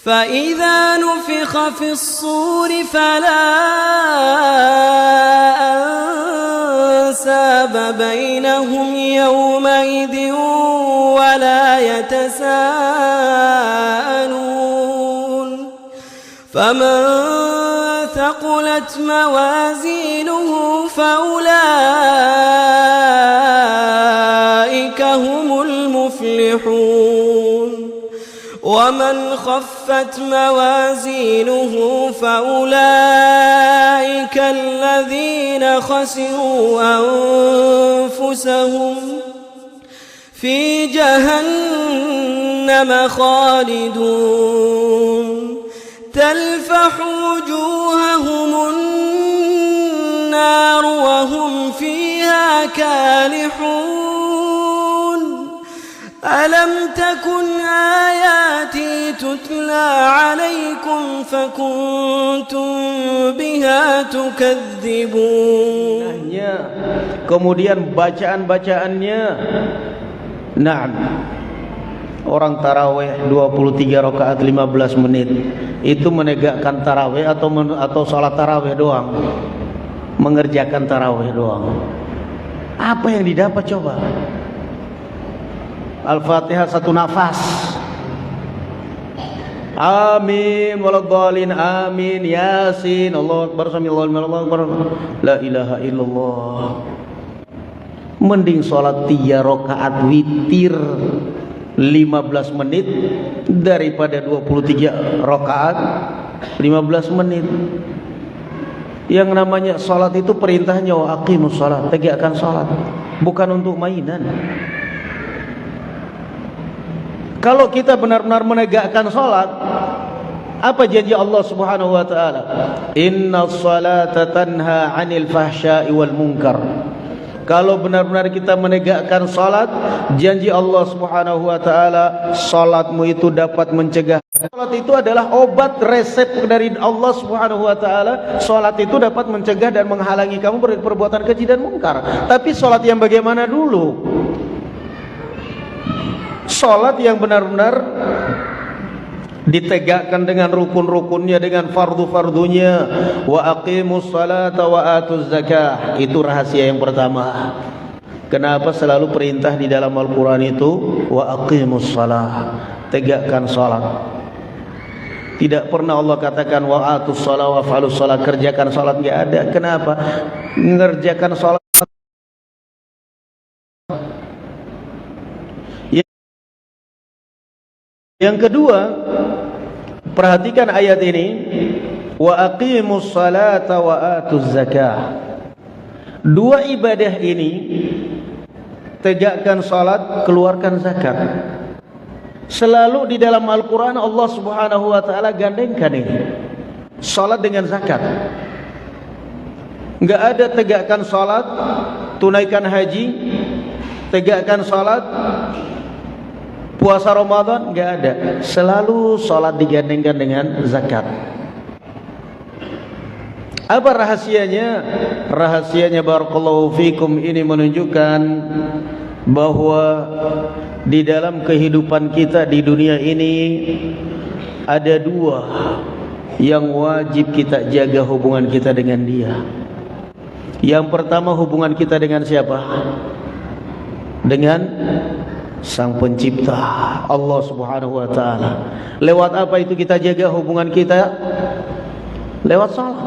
فإذا نفخ في الصور فلا أنساب بينهم يومئذ ولا يتساءلون فمن ثقلت موازينه فأولئك هم المفلحون ومن خفت موازينه فأولئك الذين خسروا أنفسهم في جهنم خالدون تلفح وجوههم النار وهم فيها كالحون ألم تكن آياتي تتلى عليكم فكنتم بها تكذبون. Kemudian bacaan-bacaannya. Naam. Orang tarawih 23 rakaat 15 menit itu menegakkan tarawih atau salat tarawih doang, mengerjakan tarawih doang. Apa yang didapat coba? Al-Fatihah satu nafas. Amin waladhdallin amin yasin Allahu akbar samiallahu liman Allahu akbar la ilaha illallah. Mending salat 3 rakaat witir 15 menit daripada 23 rakaat 15 menit. Yang namanya salat itu perintahnya wa aqimus salat, tegakkan salat, bukan untuk mainan. Kalau kita benar-benar menegakkan salat, apa janji Allah Subhanahu wa taala? Innas salata tanha 'anil fahsya'i wal munkar. Kalau benar-benar kita menegakkan salat, janji Allah Subhanahu wa taala, salatmu itu dapat mencegah. Salat itu adalah obat resep dari Allah Subhanahu wa taala. Salat itu dapat mencegah dan menghalangi kamu berperbuatan keji dan mungkar. Tapi salat yang bagaimana dulu? Salat yang benar-benar ditegakkan dengan rukun-rukunnya, dengan fardu-fardunya. Wa aqimus salata wa atuz zakah. Itu rahasia yang pertama. Kenapa selalu perintah di dalam Al-Quran itu wa aqimus salah, tegakkan salat. Tidak pernah Allah katakan wa atus salah wa fa'alus salah, kerjakan salat, enggak ada. Kenapa? Mengerjakan salat. Yang kedua, perhatikan ayat ini, wa aqimus salata wa atuz zakah. Dua ibadah ini, tegakkan salat, keluarkan zakat. Selalu di dalam Al-Quran Allah Subhanahu wa ta'ala gandengkan ini, salat dengan zakat. Enggak ada tegakkan salat, tunaikan haji, tegakkan salat, puasa Ramadan, enggak ada. Selalu salat digandengkan dengan zakat. Apa rahasianya? Rahasianya barakallahu fikum, ini menunjukkan bahwa di dalam kehidupan kita di dunia ini ada dua yang wajib kita jaga hubungan kita dengan dia. Yang pertama, hubungan kita dengan siapa? Dengan Sang Pencipta, Allah Subhanahu wa ta'ala. Lewat apa itu kita jaga hubungan kita? Lewat salat.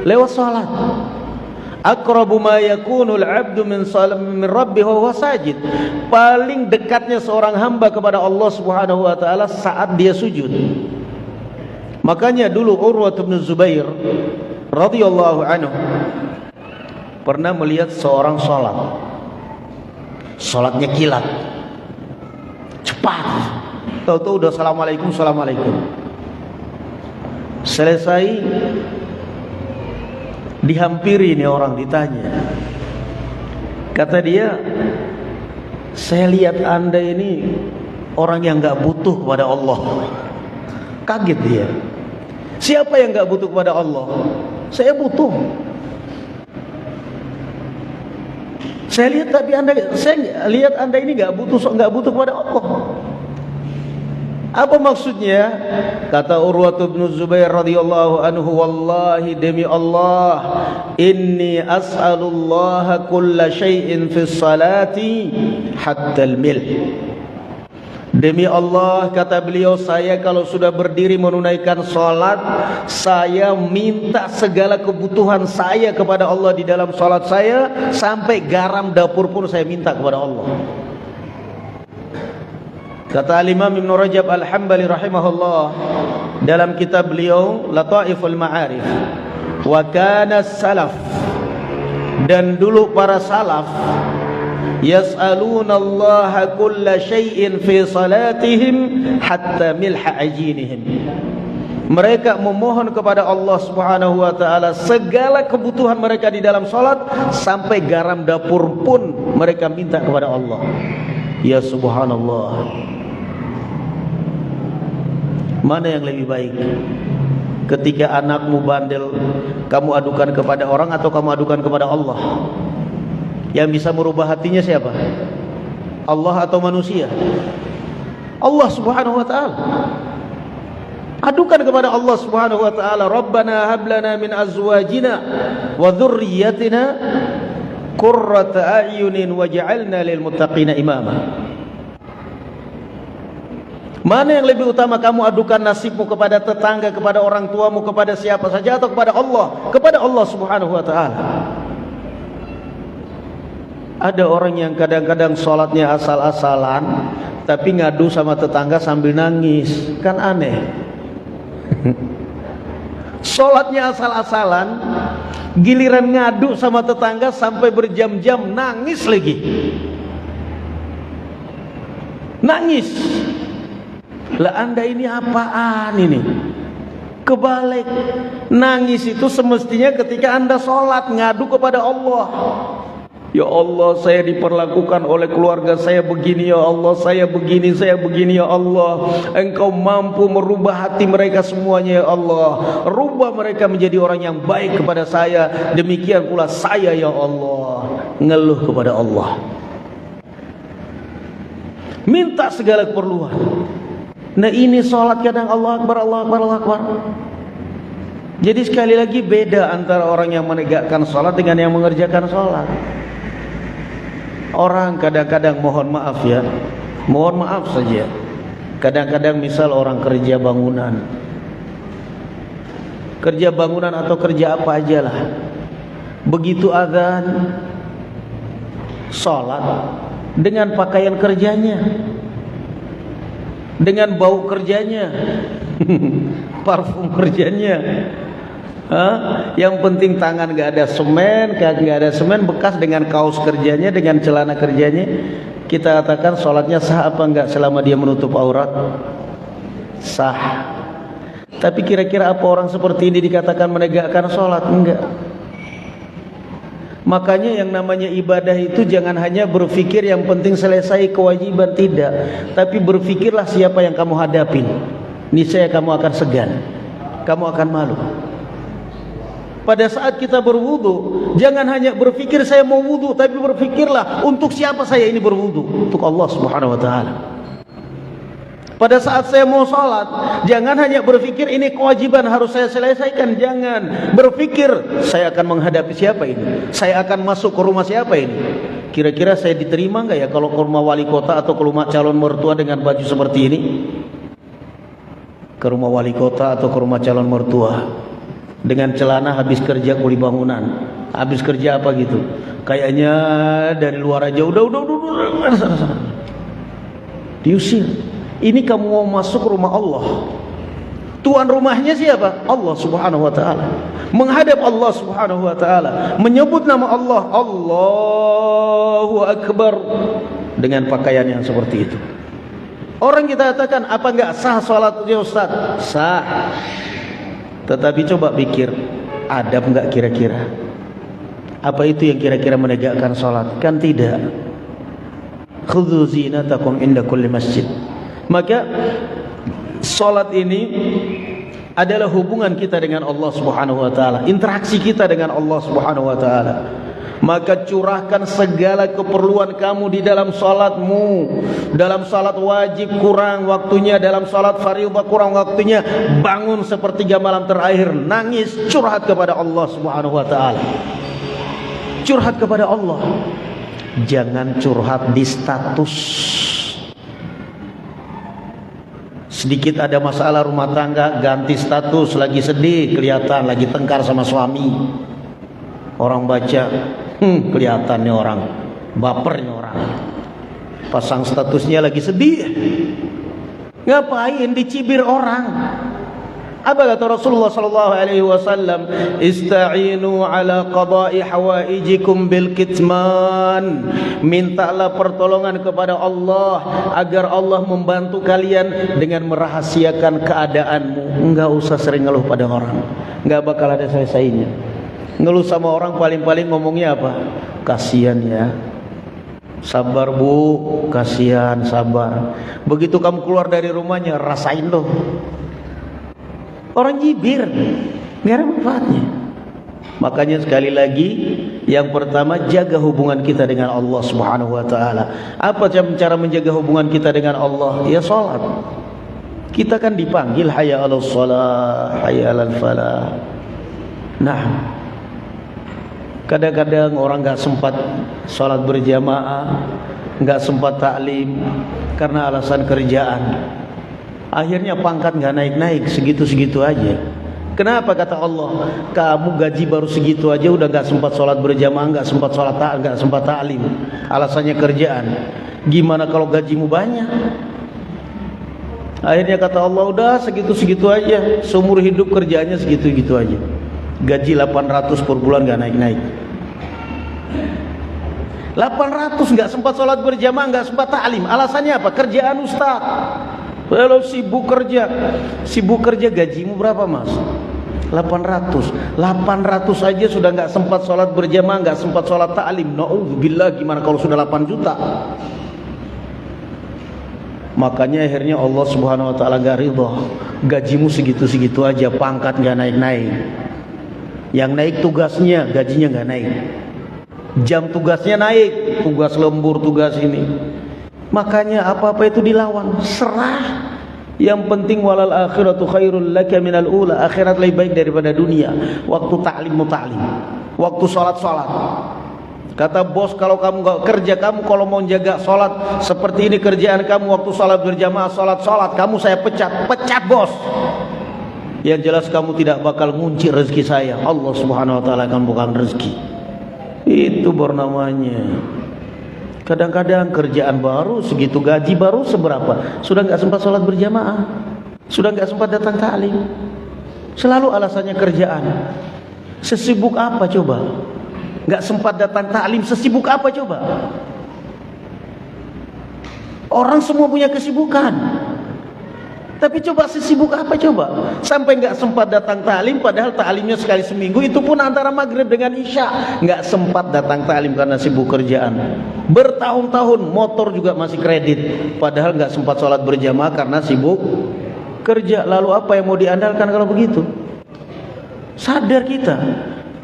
Lewat salat. Aqrabu ma yakunul 'abdu min rabbih wa huwa sajid. Paling dekatnya seorang hamba kepada Allah Subhanahu wa ta'ala saat dia sujud. Makanya dulu Urwah bin Zubair radhiyallahu anhu pernah melihat seorang salat. Salatnya kilat, cepat. Tahu-tahu udah assalamualaikum, assalamualaikum. Selesai, dihampiri nih orang, ditanya. Kata dia, saya lihat anda ini orang yang gak butuh kepada Allah. Kaget dia. Siapa yang gak butuh kepada Allah? Saya butuh. Saya lihat, tapi saya lihat anda ini nggak butuh kepada Allah. Apa maksudnya? Kata Urwah bin Zubair radhiyallahu anhu, wallahi demi Allah, inni as'alullaha kulla syai'in fi salati hatta al-milh. Demi Allah, kata beliau, saya kalau sudah berdiri menunaikan salat, saya minta segala kebutuhan saya kepada Allah di dalam salat saya, sampai garam dapur pun saya minta kepada Allah. Kata Imam Ibn Rajab Al-Hambali rahimahullah dalam kitab beliau Lataiful Ma'arif, wa kana salaf, dan dulu para salaf, yas'aluna Allah kulla syai'in fi salatihim hatta milha ajinihim. Mereka memohon kepada Allah Subhanahu wa taala segala kebutuhan mereka di dalam salat, sampai garam dapur pun mereka minta kepada Allah. Ya subhanallah. Mana yang lebih baik? Ketika anakmu bandel, kamu adukan kepada orang atau kamu adukan kepada Allah? Yang bisa merubah hatinya siapa? Allah atau manusia? Allah Subhanahu wa taala. Adukan kepada Allah Subhanahu wa taala, Rabbana hab lana min azwajina wa dhurriyyatina qurrata a'yunin waj'alna lil muttaqina imama. Mana yang lebih utama, kamu adukan nasibmu kepada tetangga, kepada orang tuamu, kepada siapa saja, atau kepada Allah? Kepada Allah Subhanahu wa taala. Ada orang yang kadang-kadang salatnya asal-asalan, tapi ngadu sama tetangga sambil nangis. Kan aneh. Salatnya asal-asalan, giliran ngadu sama tetangga sampai berjam-jam nangis lagi. Nangis. Lah Anda ini apaan ini? Kebalik. Nangis itu semestinya ketika Anda sholat, ngadu kepada Allah. Ya Allah, saya diperlakukan oleh keluarga saya begini, ya Allah, saya begini ya Allah. Engkau mampu merubah hati mereka semuanya, ya Allah. Rubah mereka menjadi orang yang baik kepada saya. Demikian pula saya, ya Allah. Ngeluh kepada Allah, minta segala keperluan. Nah ini sholat kadang Allah Akbar, Allah Akbar, Allah Akbar. Jadi sekali lagi beda antara orang yang menegakkan sholat dengan yang mengerjakan sholat. Orang kadang-kadang mohon maaf ya, mohon maaf saja, kadang-kadang misal orang kerja bangunan atau kerja apa aja lah, begitu azan sholat, dengan pakaian kerjanya, dengan bau kerjanya, parfum kerjanya, yang penting tangan gak ada semen, kaki gak ada semen, bekas dengan kaos kerjanya, dengan celana kerjanya, kita katakan sholatnya sah apa enggak selama dia menutup aurat? Sah. Tapi kira-kira apa orang seperti ini dikatakan menegakkan sholat? Enggak. Makanya yang namanya ibadah itu jangan hanya berpikir yang penting selesai kewajiban, tidak. Tapi berpikirlah siapa yang kamu hadapin. Niscaya kamu akan segan, kamu akan malu. Pada saat kita berwudu, jangan hanya berpikir saya mau wudu, tapi berpikirlah untuk siapa saya ini berwudu, untuk Allah Subhanahu wa taala. Pada saat saya mau sholat, jangan hanya berpikir ini kewajiban harus saya selesaikan. Jangan berpikir saya akan menghadapi siapa ini, saya akan masuk ke rumah siapa ini. Kira-kira saya diterima enggak ya kalau ke rumah wali kota atau ke rumah calon mertua dengan baju seperti ini? Ke rumah wali kota atau ke rumah calon mertua dengan celana habis kerja kuli bangunan, habis kerja apa gitu, kayaknya dari luar aja udah diusir. Ini kamu mau masuk rumah Allah, tuan rumahnya siapa? Allah Subhanahu wa taala. Menghadap Allah Subhanahu wa taala, menyebut nama Allah, Allahu Akbar, dengan pakaian yang seperti itu. Orang kita katakan, apa enggak sah salatnya Ustaz? Sah. Tetapi coba pikir, adab enggak kira-kira? Apa itu yang kira-kira menegakkan salat? Kan tidak. Khudzu zinatakum inda kulli masjid. Maka salat ini adalah hubungan kita dengan Allah Subhanahu wa taala, interaksi kita dengan Allah Subhanahu wa taala. maka curahkan segala keperluan kamu di dalam salatmu. Dalam salat wajib kurang waktunya, dalam salat fardhu kurang waktunya, bangun sepertiga malam terakhir, nangis, curhat kepada Allah Subhanahu wa taala. Curhat kepada Allah. Jangan curhat di status. Sedikit ada masalah rumah tangga, ganti status, lagi sedih, kelihatan lagi tengkar sama suami. Orang baca, kelihatan nih orang, bapernya orang. Pasang statusnya lagi sedih. Ngapain dicibir orang? Apa kata Rasulullah sallallahu alaihi wasallam? Ista'inu ala qada'i hawaijikum bil kitman. Mintalah pertolongan kepada Allah agar Allah membantu kalian dengan merahasiakan keadaanmu. Enggak usah sering ngeluh pada orang. Enggak bakal ada selesainya. Ngeluh sama orang paling-paling ngomongnya apa? Kasihan ya. Sabar bu, kasihan, sabar. Begitu kamu keluar dari rumahnya, rasain loh. Orang jibir, nggak ada manfaatnya. Makanya sekali lagi, yang pertama jaga hubungan kita dengan Allah Subhanahu wa taala. Apa cara menjaga hubungan kita dengan Allah? Ya salat. Kita kan dipanggil hayya 'alas shalah, hayya 'alal falah. Nah, kadang-kadang orang nggak sempat salat berjamaah, nggak sempat taklim karena alasan kerjaan. Akhirnya pangkat nggak naik-naik, segitu-segitu aja. Kenapa kata Allah? Kamu gaji baru segitu aja udah nggak sempat sholat berjamaah, nggak sempat sholat nggak sempat taklim. Alasannya kerjaan. Gimana kalau gajimu banyak? Akhirnya kata Allah udah segitu-segitu aja. Seumur hidup kerjaannya segitu-gitu aja. Gaji 800 per bulan nggak naik-naik. 800 nggak sempat sholat berjamaah, nggak sempat taklim. Alasannya apa? Kerjaan ustaz. Kalau sibuk kerja gajimu berapa mas? 800 aja sudah nggak sempat sholat berjamaah, nggak sempat sholat ta'lim. Na'udzubillah, gimana kalau sudah 8 juta? Makanya akhirnya Allah Subhanahu wa ta'ala gak ridha. Gajimu segitu-segitu aja, pangkat nggak naik-naik. Yang naik tugasnya, gajinya nggak naik. Jam tugasnya naik, tugas lembur, tugas ini. Makanya apa-apa itu dilawan, serah. Yang penting walal akhiratu khairul laka minal ula. Akhirat lebih baik daripada dunia. Waktu ta'lim, waktu sholat. Kata bos, kalau kamu gak kerja, kamu kalau mau jaga sholat seperti ini kerjaan kamu, waktu sholat berjamaah, sholat, kamu saya pecat bos. Yang jelas kamu tidak bakal ngunci rezeki saya. Allah Subhanahu wa ta'ala akan bukan rezeki. Itu bernamanya. Kadang-kadang kerjaan baru segitu, gaji baru seberapa, sudah nggak sempat sholat berjamaah, sudah nggak sempat datang ta'lim. Selalu alasannya kerjaan. Sesibuk apa coba? Nggak sempat datang ta'lim, sesibuk apa coba? Orang semua punya kesibukan. Tapi coba sesibuk apa coba? Sampai nggak sempat datang ta'lim, padahal ta'limnya sekali seminggu, itu pun antara maghrib dengan isya. Nggak sempat datang ta'lim karena sibuk kerjaan. Bertahun-tahun motor juga masih kredit, padahal nggak sempat sholat berjamaah karena sibuk kerja. Lalu apa yang mau diandalkan kalau begitu? Sadar kita.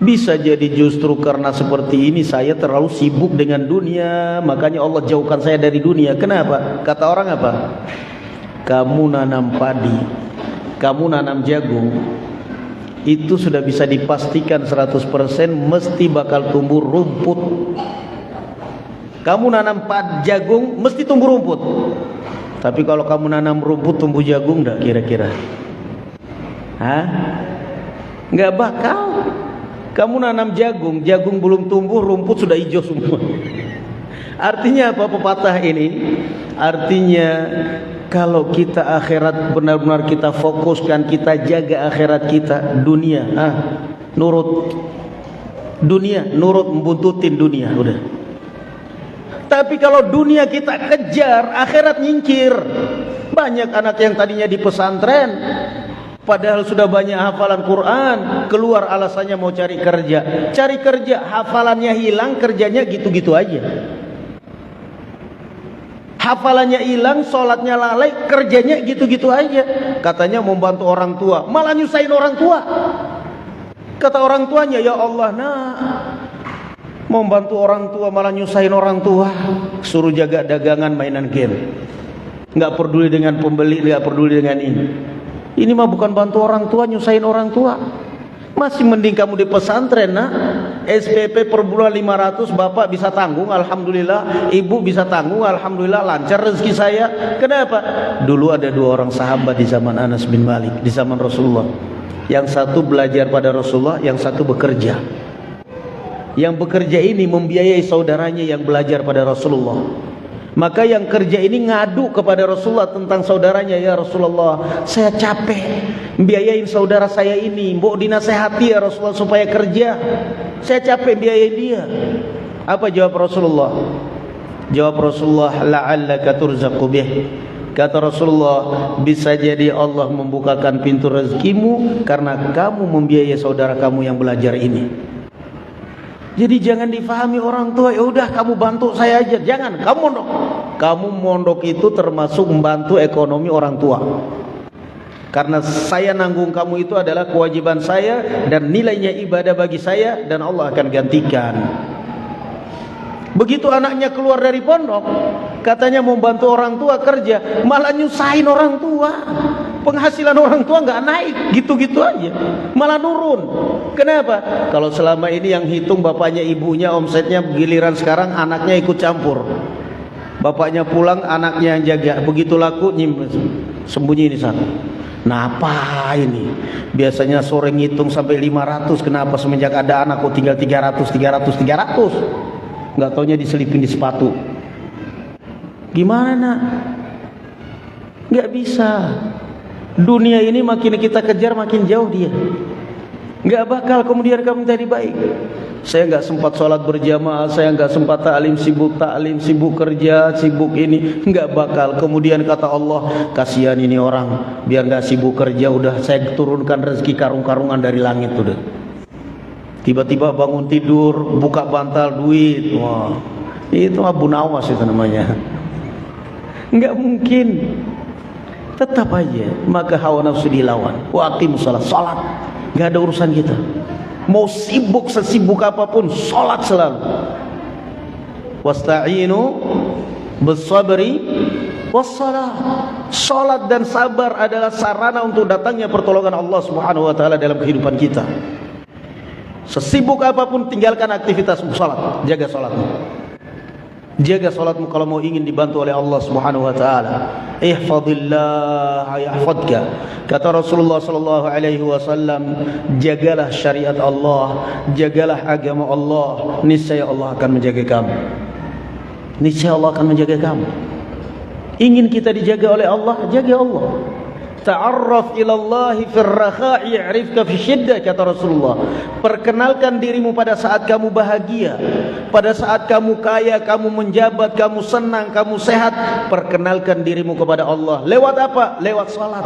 Bisa jadi justru karena seperti ini saya terlalu sibuk dengan dunia, makanya Allah jauhkan saya dari dunia. Kenapa? Kata orang apa? Kamu nanam padi, kamu nanam jagung, itu sudah bisa dipastikan 100% mesti bakal tumbuh rumput. Kamu nanam jagung mesti tumbuh rumput. Tapi kalau kamu nanam rumput tumbuh jagung enggak kira-kira? Hah? Enggak bakal. Kamu nanam jagung, jagung belum tumbuh, rumput sudah hijau semua. Artinya apa pepatah ini? Artinya kalau kita akhirat benar-benar kita fokuskan, kita jaga akhirat kita, dunia nurut. Dunia nurut, membuntutin dunia udah. Tapi kalau dunia kita kejar, akhirat nyingkir. Banyak anak yang tadinya di pesantren, padahal sudah banyak hafalan Quran, keluar alasannya mau cari kerja. Cari kerja, hafalannya hilang, kerjanya gitu-gitu aja. Hafalannya hilang, sholatnya lalai, kerjanya gitu-gitu aja. Katanya membantu orang tua, malah nyusahin orang tua. Kata orang tuanya, ya Allah, nah Mau bantu orang tua malah nyusahin orang tua, suruh jaga dagangan mainan game. Nggak peduli dengan pembeli, nggak peduli dengan ini. Ini mah bukan bantu orang tua, nyusahin orang tua. Masih mending kamu di pesantren, nah. SPP per bulan 500, bapak bisa tanggung, alhamdulillah. Ibu bisa tanggung, alhamdulillah, lancar rezeki saya. Kenapa? Dulu ada 2 orang sahabat di zaman Anas bin Malik, di zaman Rasulullah. Yang satu belajar pada Rasulullah, yang satu bekerja. Yang bekerja ini membiayai saudaranya yang belajar pada Rasulullah. Maka yang kerja ini ngadu kepada Rasulullah tentang saudaranya, ya Rasulullah, saya capek biayain saudara saya ini, mbok dinasehati ya Rasulullah supaya kerja. Saya capek biayain dia. Apa jawab Rasulullah? Jawab Rasulullah, la'allaka turzaqu bih. Kata Rasulullah, bisa jadi Allah membukakan pintu rezekimu karena kamu membiayai saudara kamu yang belajar ini. Jadi jangan difahami orang tua, ya udah kamu bantu saya aja. Jangan, kamu mondok. Kamu mondok itu termasuk membantu ekonomi orang tua. Karena saya nanggung kamu itu adalah kewajiban saya dan nilainya ibadah bagi saya dan Allah akan gantikan. Begitu anaknya keluar dari pondok, katanya mau bantu orang tua kerja, malah nyusahin orang tua. Penghasilan orang tua nggak naik, gitu-gitu aja, malah turun. Kenapa? Kalau selama ini yang hitung bapaknya ibunya, omsetnya, giliran sekarang anaknya ikut campur. Bapaknya pulang, anaknya yang jaga. Begitu laku, sembunyi di sana. Nah apa ini? Biasanya sore ngitung sampai 500. Kenapa semenjak ada anak kok tinggal 300? Nggak taunya diselipin di sepatu. Gimana? Nggak bisa. Dunia ini makin kita kejar makin jauh dia. Nggak bakal kemudian kamu jadi baik. Saya nggak sempat sholat berjamaah, saya nggak sempat taklim, sibuk kerja, sibuk ini. Nggak bakal. Kemudian kata Allah, kasihan ini orang, biar nggak sibuk kerja, udah saya turunkan rezeki karung-karungan dari langit udah. Tiba-tiba bangun tidur, buka bantal duit. Wah, itu Abu Nawas itu namanya. Nggak mungkin. Tetap aja, maka hawa nafsu dilawan. Wa aqimus salat. Nggak ada urusan kita. Mau sibuk sesibuk apapun, salat selalu. Wasta'inu bis-sabri was-salah. Salat dan sabar adalah sarana untuk datangnya pertolongan Allah Subhanahu wa taala dalam kehidupan kita. Sesibuk apapun tinggalkan aktivitas salat, jaga salatmu. Jaga salatmu kalau mau ingin dibantu oleh Allah Subhanahu wa taala. Ihfazillah yahfazka. Kata Rasulullah sallallahu alaihi wasallam, jagalah syariat Allah, jagalah agama Allah, niscaya Allah akan menjaga kamu. Niscaya Allah akan menjaga kamu. Ingin kita dijaga oleh Allah, jaga Allah. Ta'arraf ilallahi fir rakha'i ya'rifka fi syiddah, kata Rasulullah. Perkenalkan dirimu pada saat kamu bahagia, pada saat kamu kaya, kamu menjabat, kamu senang, kamu sehat. Perkenalkan dirimu kepada Allah. Lewat apa? Lewat salat.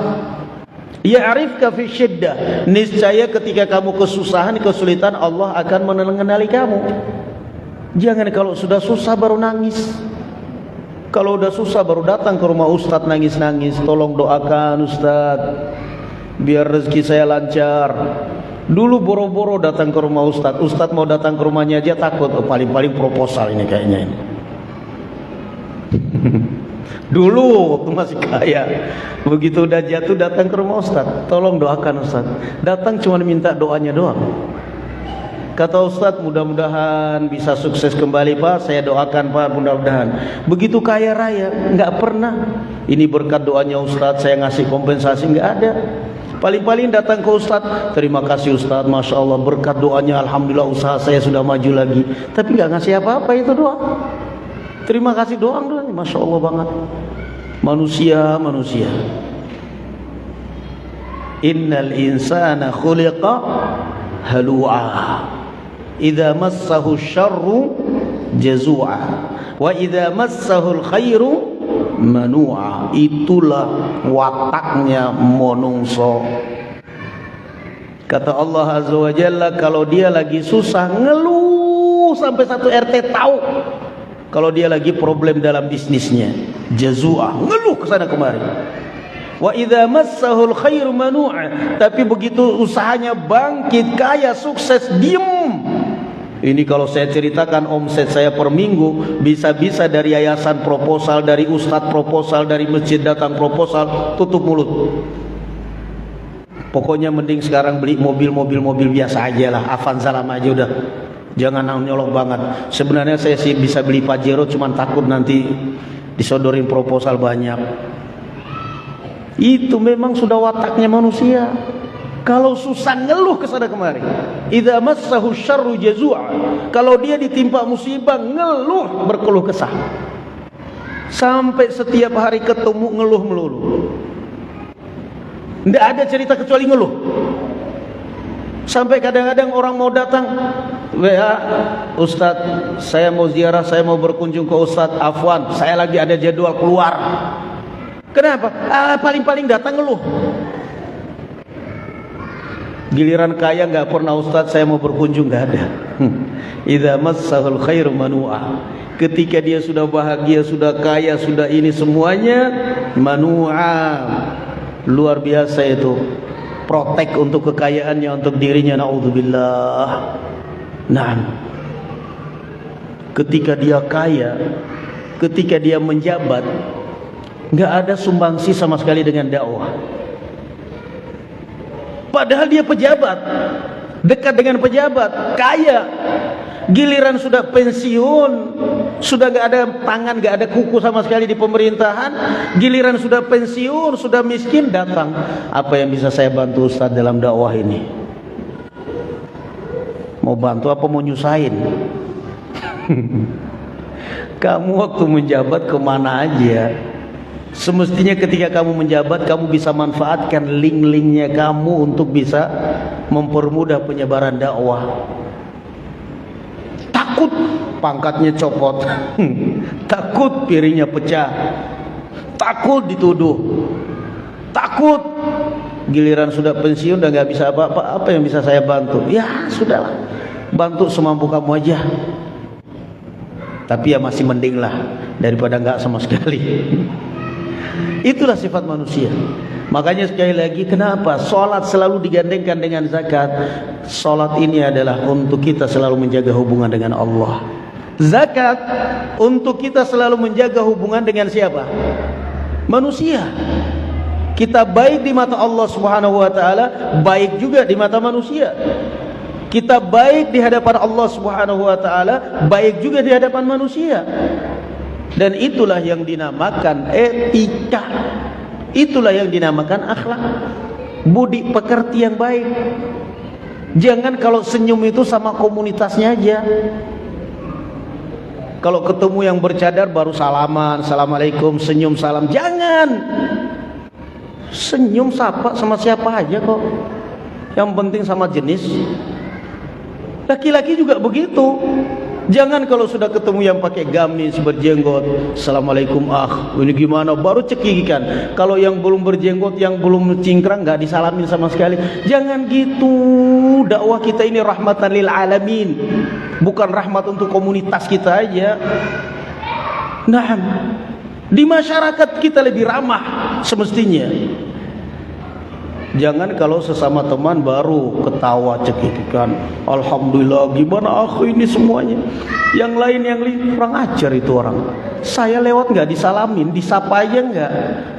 Ya'rifka fi syiddah. Niscaya ketika kamu kesusahan, kesulitan, Allah akan mengenali kamu. Jangan kalau sudah susah baru nangis. Kalau udah susah baru datang ke rumah Ustadz nangis-nangis, tolong doakan Ustadz biar rezeki saya lancar. Dulu boro-boro datang ke rumah Ustadz, Ustadz mau datang ke rumahnya aja takut, paling-paling proposal ini kayaknya ini. Dulu waktu masih kaya, begitu udah jatuh datang ke rumah Ustadz, tolong doakan Ustadz. Datang cuma minta doanya doang. Kata Ustadz, mudah-mudahan bisa sukses kembali Pak, saya doakan Pak, mudah-mudahan. Begitu kaya raya, nggak pernah ini berkat doanya Ustadz saya ngasih kompensasi, nggak ada. Paling-paling datang ke Ustadz, terima kasih Ustadz, Masya Allah berkat doanya, Alhamdulillah usaha saya sudah maju lagi. Tapi nggak ngasih apa-apa, itu doang. Terima kasih doang, Masya Allah banget. Manusia. Innal insana khuliqa halu'a. Idza massahu syarru jazua wa idza massahu khairu manua. Itulah wataknya monungso. Kata Allah Azza wa Jalla, kalau dia lagi susah ngeluh sampai satu RT tahu. Kalau dia lagi problem dalam bisnisnya, jazua, ngeluh kesana kemari. Wa idza massahul khairu manu'a. Tapi begitu usahanya bangkit, kaya, sukses, diem. Ini kalau saya ceritakan omset saya per minggu, bisa-bisa dari yayasan proposal, dari ustadz proposal, dari masjid datang proposal, tutup mulut. Pokoknya mending sekarang beli mobil biasa aja lah, Avanza lama aja udah. Jangan nyolong banget. Sebenarnya saya sih bisa beli Pajero, cuman takut nanti disodorin proposal banyak. Itu memang sudah wataknya manusia. Kalau susah ngeluh kesana kemari. Idza massahu syarru jazua. Kalau dia ditimpa musibah ngeluh, berkeluh kesah. Sampai setiap hari ketemu ngeluh melulu. Tidak ada cerita kecuali ngeluh. Sampai kadang-kadang orang mau datang, WA, Ustadz, saya mau ziarah, saya mau berkunjung ke Ustadz, afwan, saya lagi ada jadwal keluar. Kenapa? Paling-paling datang ngeluh. Giliran kaya nggak pernah, Ustadz saya mau berkunjung, nggak ada. Idza massahul khairu manu'a. Ketika dia sudah bahagia, sudah kaya, sudah ini semuanya, manu'a. Luar biasa itu. Protek untuk kekayaannya, untuk dirinya, naudzubillah. Nah, ketika dia kaya, ketika dia menjabat, nggak ada sumbangsi sama sekali dengan dakwah. Padahal dia pejabat, dekat dengan pejabat, kaya. Giliran sudah pensiun, sudah gak ada tangan, gak ada kuku sama sekali di pemerintahan. Giliran sudah pensiun, sudah miskin, datang, apa yang bisa saya bantu Ustaz dalam dakwah ini? Mau bantu apa mau nyusahin? Kamu waktu menjabat kemana aja? Semestinya ketika kamu menjabat, kamu bisa manfaatkan link-linknya kamu untuk bisa mempermudah penyebaran dakwah. Takut pangkatnya copot, takut piringnya pecah, takut dituduh, takut giliran sudah pensiun udah gak bisa apa-apa. Apa yang bisa saya bantu? Ya sudahlah, bantu semampu kamu aja. Tapi ya masih mending lah daripada gak sama sekali. Itulah sifat manusia. Makanya sekali lagi, kenapa sholat selalu digandengkan dengan zakat? Sholat ini adalah untuk kita selalu menjaga hubungan dengan Allah. Zakat untuk kita selalu menjaga hubungan dengan siapa? Manusia. Kita baik di mata Allah Subhanahu wa taala, baik juga di mata manusia. Kita baik di hadapan Allah Subhanahu wa taala, baik juga di hadapan manusia. Dan itulah yang dinamakan etika. Itulah yang dinamakan akhlak, budi pekerti yang baik. Jangan kalau senyum itu sama komunitasnya aja. Kalau ketemu yang bercadar baru salaman, assalamualaikum, senyum salam. Jangan. Senyum sapa sama siapa aja kok. Yang penting sama jenis. Laki-laki juga begitu. Jangan kalau sudah ketemu yang pakai gamis, berjenggot, assalamualaikum ini gimana, baru cekikikan. Kalau yang belum berjenggot, yang belum cingkrang, nggak disalamin sama sekali. Jangan gitu. Dakwah kita ini rahmatan lil alamin, bukan rahmat untuk komunitas kita aja. Nah, di masyarakat kita lebih ramah semestinya. Jangan kalau sesama teman baru ketawa cekikikan, alhamdulillah gimana ini semuanya. Yang lain kurang ajar itu orang. Saya lewat nggak disalamin, disapa aja nggak.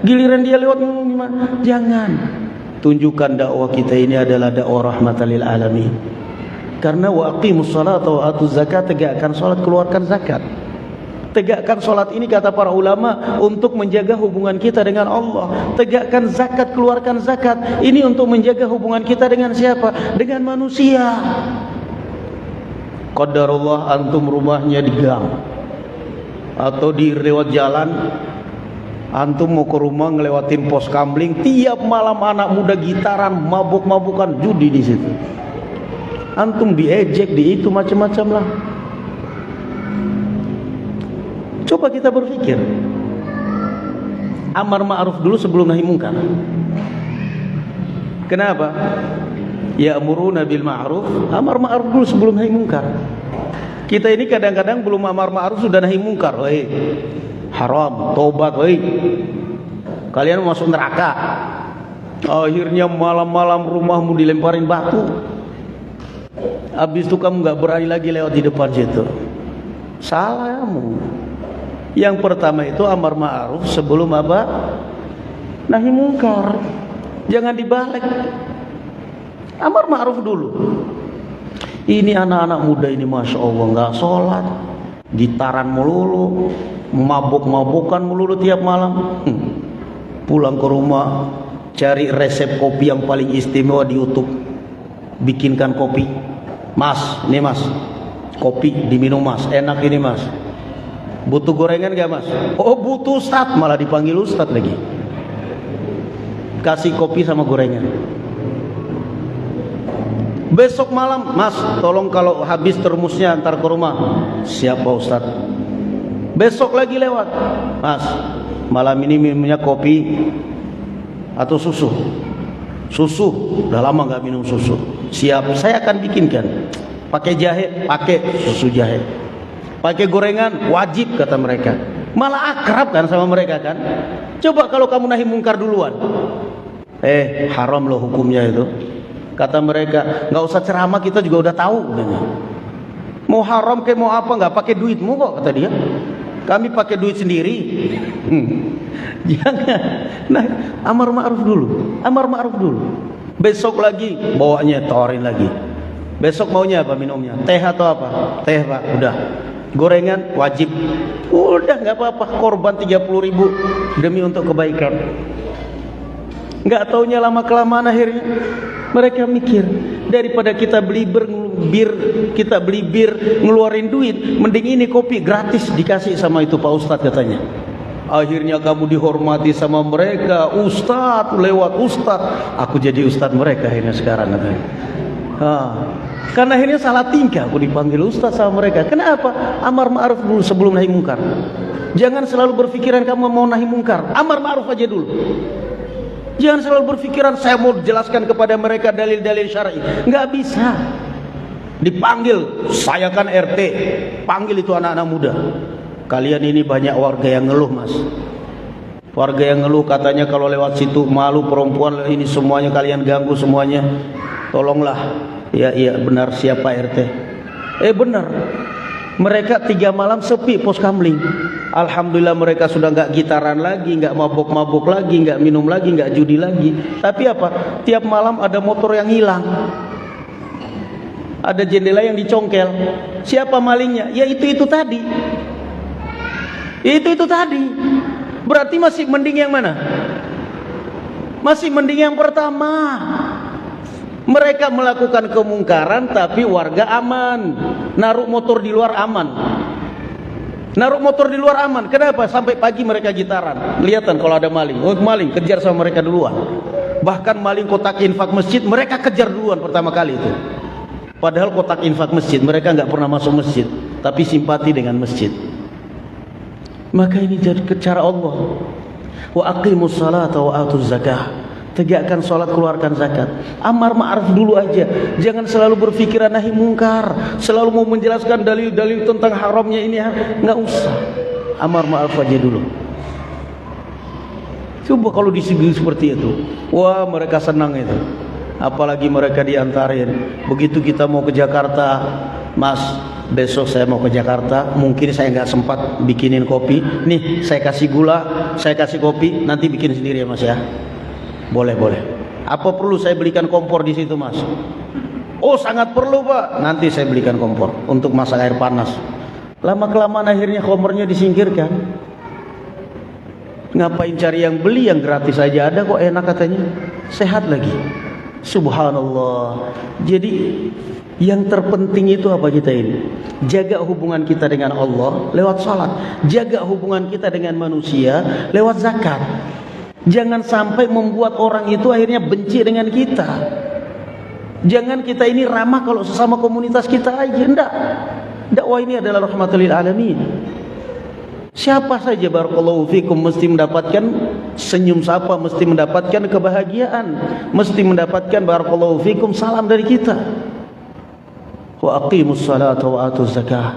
Giliran dia lewat gimana? Jangan. Tunjukkan dakwah kita ini adalah dakwah rahmatan lil alamin. Karena wa aqimus salata wa atuz zakat, tegakkan salat, keluarkan zakat. Tegakkan solat ini kata para ulama untuk menjaga hubungan kita dengan Allah. Tegakkan zakat, keluarkan zakat, ini untuk menjaga hubungan kita dengan siapa? Dengan manusia. Qadarullah antum rumahnya di gang atau di lewat jalan, antum mau ke rumah ngelewatin pos kamling, tiap malam anak muda gitaran, mabuk-mabukan, judi di situ. Antum diejek, di itu macam-macam lah. Coba kita berpikir, amar ma'ruf dulu sebelum nahi mungkar. Kenapa? Ya'muruna bil ma'ruf, amar ma'ruf dulu sebelum nahi mungkar. Kita ini kadang-kadang belum amar ma'ruf sudah nahi mungkar. Woi, haram, tobat, woi. Kalian mau masuk neraka. Akhirnya malam-malam rumahmu dilemparin batu. habis itu kamu nggak berani lagi lewat di depan situ. Salah kamu. Yang pertama itu amar ma'ruf sebelum apa? Nahi mungkar. Jangan dibalik. Amar ma'ruf dulu. Ini anak-anak muda ini Masya Allah nggak sholat, gitaran melulu, mabuk-mabukan melulu tiap malam. Pulang ke rumah cari resep kopi yang paling istimewa di YouTube, bikinkan kopi. Mas, ini mas, kopi diminum mas, enak ini mas. Butuh gorengan gak mas? Oh butuh Ustaz, malah dipanggil Ustaz lagi. Kasih kopi sama gorengan. Besok malam, mas tolong kalau habis termosnya antar ke rumah. Siap Pak Ustaz. Besok lagi lewat, mas malam ini minumnya kopi atau susu. Susu, udah lama gak minum susu. Siap, saya akan bikinkan. Pakai jahe, pakai susu jahe. Pakai gorengan, wajib kata mereka. Malah akrab kan sama mereka kan. Coba kalau kamu nahi mungkar duluan, haram loh hukumnya itu. Kata mereka, nggak usah ceramah kita juga udah tahu. Mau haram kayak mau apa, nggak pakai duitmu kok kata dia. Kami pakai duit sendiri. Jangan. Nah, amar ma'ruf dulu. Amar ma'ruf dulu. Besok lagi bawanya tawarin lagi. Besok maunya apa minumnya? Teh atau apa? Teh Pak, udah. Gorengan wajib. Udah nggak apa-apa, korban 30.000 demi untuk kebaikan. Nggak taunya lama kelamaan akhirnya mereka mikir, daripada kita beli bir ngeluarin duit, mending ini kopi gratis dikasih sama itu Pak Ustadz katanya. Akhirnya kamu dihormati sama mereka, Ustadz lewat Ustadz, aku jadi Ustadz mereka akhirnya sekarang katanya. Karena akhirnya salah tingkah aku dipanggil Ustadz sama mereka. Kenapa? Amar ma'ruf dulu sebelum nahi mungkar. Jangan selalu berpikiran kamu mau nahi mungkar, amar ma'ruf aja dulu. Jangan selalu berpikiran saya mau jelaskan kepada mereka dalil-dalil syar'i. Nggak bisa. Dipanggil, saya kan RT, panggil itu anak-anak muda. Kalian ini banyak warga yang ngeluh mas. Warga yang ngeluh katanya kalau lewat situ malu perempuan ini semuanya kalian ganggu semuanya. Tolonglah. Ya benar siapa RT. Benar. Mereka 3 malam sepi pos kamling. Alhamdulillah mereka sudah nggak gitaran lagi, nggak mabuk-mabuk lagi, nggak minum lagi, nggak judi lagi. Tapi apa? Tiap malam ada motor yang hilang, ada jendela yang dicongkel. Siapa malingnya? Ya itu tadi. Itu tadi. Berarti masih mending yang mana? Masih mending yang pertama. Mereka melakukan kemungkaran tapi warga aman. Naruh motor di luar aman. Naruh motor di luar aman. Kenapa? Sampai pagi mereka gitaran. Kelihatan kalau ada maling. Oh maling, kejar sama mereka duluan. Bahkan maling kotak infak masjid mereka kejar duluan pertama kali itu. Padahal kotak infak masjid mereka nggak pernah masuk masjid, tapi simpati dengan masjid. Maka ini jadi cara Allah. Wa aqimus salata wa atuz zakah. Tegakkan sholat, keluarkan zakat. Amar ma'ruf dulu aja. Jangan selalu berpikiran nahi mungkar, selalu mau menjelaskan dalil-dalil tentang haramnya ini. Nggak usah. Amar ma'ruf aja dulu. Coba kalau disebut seperti itu, wah mereka senang itu. Apalagi mereka diantarin. Begitu kita mau ke Jakarta, mas besok saya mau ke Jakarta, mungkin saya nggak sempat bikinin kopi. Nih saya kasih gula, saya kasih kopi, nanti bikin sendiri ya mas ya. Boleh. Apa perlu saya belikan kompor di situ mas? Oh sangat perlu pak. Nanti saya belikan kompor untuk masak air panas. Lama kelamaan akhirnya kompornya disingkirkan. Ngapain cari yang beli, yang gratis aja ada kok enak katanya. Sehat lagi. Subhanallah. Jadi yang terpenting itu apa kita ini? Jaga hubungan kita dengan Allah lewat salat. Jaga hubungan kita dengan manusia lewat zakat. Jangan sampai membuat orang itu akhirnya benci dengan kita. Jangan kita ini ramah kalau sesama komunitas kita aja. Enggak. Dakwah ini adalah rahmatul lil alamin. Siapa saja barakallahu fikum mesti mendapatkan senyum sapa, mesti mendapatkan kebahagiaan, mesti mendapatkan barakallahu fikum salam dari kita. Wa aqimus salata wa atuz zakah.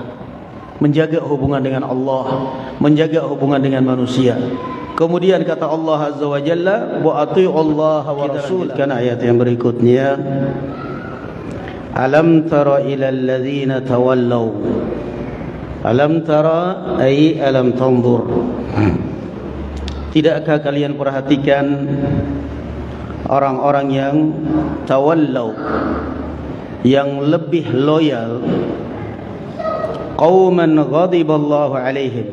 Menjaga hubungan dengan Allah, menjaga hubungan dengan manusia. Kemudian kata Allah Azza wa Jalla, wa ati'u Allah wa rasul. Kan ayat yang berikutnya, Alam tara ilal ladzina tawallaw. Alam tara ay alam tanzur. Tidakkah kalian perhatikan orang-orang yang tawallaw, yang lebih loyal, qauman ghadiballahu alaihim,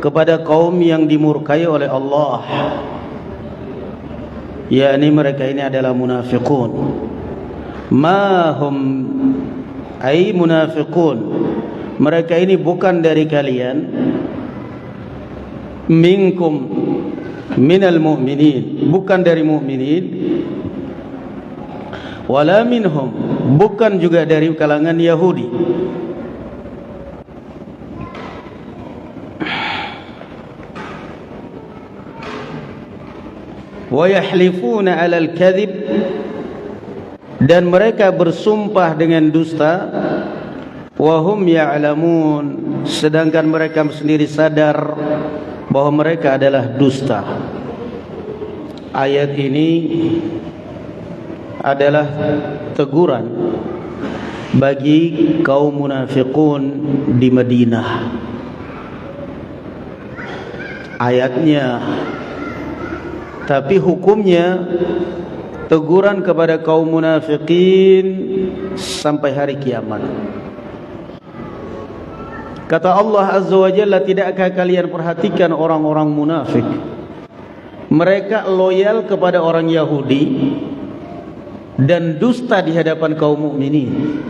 kepada kaum yang dimurkai oleh Allah, yakni mereka ini adalah munafiqun. Ma hum ay munafiqun, mereka ini bukan dari kalian, minkum minal mu'minin, bukan dari mukminin, wala minhum, bukan juga dari kalangan Yahudi. Wa yahlifuna 'alal kadhib, dan mereka bersumpah dengan dusta. Wa hum ya'lamun, sedangkan mereka sendiri sadar bahwa mereka adalah dusta. Ayat ini adalah teguran bagi kaum munafiqun di Madinah. Ayatnya, tapi hukumnya teguran kepada kaum munafikin sampai hari kiamat. Kata Allah Azza wa Jalla, tidakkah kalian perhatikan orang-orang munafik? Mereka loyal kepada orang Yahudi dan dusta di hadapan kaum mukminin,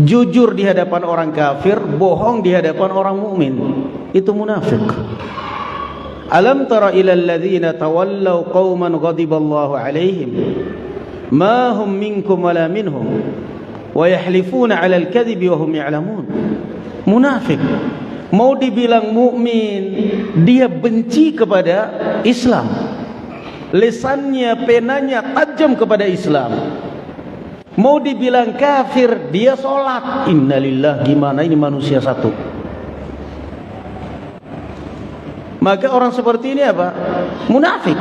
jujur di hadapan orang kafir, bohong di hadapan orang mukmin. Itu munafik. Alam tara ilal ladzina tawallaw qauman ghadiballahu alaihim ma hum minkum wala minhum wa yahlifuna 'alal kadhibi wa hum ya'lamun. Munafik mau dibilang mukmin, dia benci kepada Islam, lisannya, penanya tajam kepada Islam. Mau dibilang kafir, dia sholat. Innalillah, gimana ini manusia satu. Maka orang seperti ini apa? Munafik.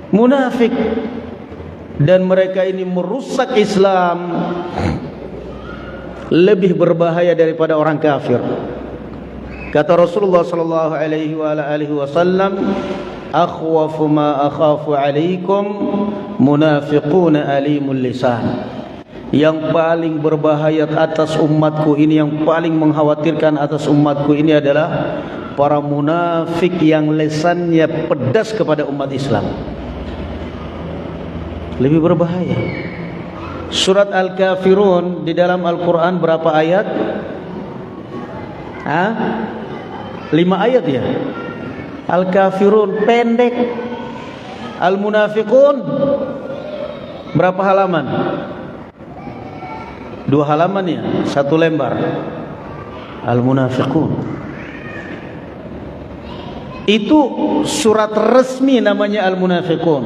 Munafik. Dan mereka ini merusak Islam, lebih berbahaya daripada orang kafir. Kata Rasulullah sallallahu alaihi wasallam, akhwafu ma akhafu alaikum munafiquna alimul lisan. Yang paling berbahaya atas umatku ini, yang paling mengkhawatirkan atas umatku ini adalah para munafik yang lisannya pedas kepada umat Islam. Lebih berbahaya. Surat Al-Kafirun di dalam Al-Quran berapa ayat? 5 ayat ya. Al-Kafirun pendek. Al-Munafiqun berapa halaman? 2 halaman ya, 1 lembar. Al-Munafiqun itu surat resmi namanya Al-Munafiqun.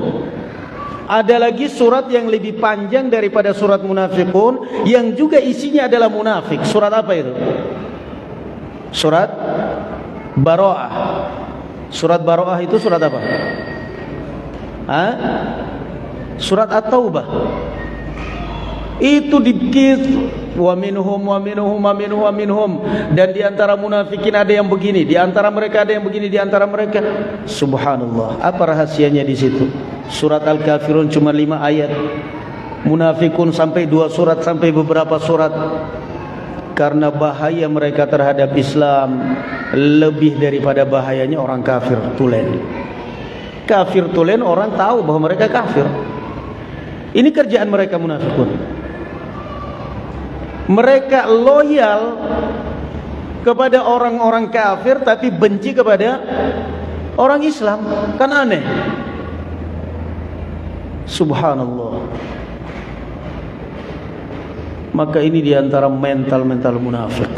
Ada lagi surat yang lebih panjang daripada surat Munafiqun, yang juga isinya adalah munafik. Surat apa itu? Surat Bara'ah. Surat Bara'ah itu surat apa? Surat At-Taubah. Itu dikit, wa minhum, dan di antara munafikin ada yang begini, di antara mereka ada yang begini, di antara mereka. Subhanallah, apa rahasianya di situ? Surat Al-Kafirun cuma 5 ayat, Munafikun sampai 2 surat, sampai beberapa surat. Karena bahaya mereka terhadap Islam lebih daripada bahayanya orang kafir tulen. Kafir tulen orang tahu bahwa mereka kafir. Ini kerjaan mereka munafikun. Mereka loyal kepada orang-orang kafir tapi benci kepada orang Islam. Kan aneh. Subhanallah. Maka ini diantara mental-mental munafik.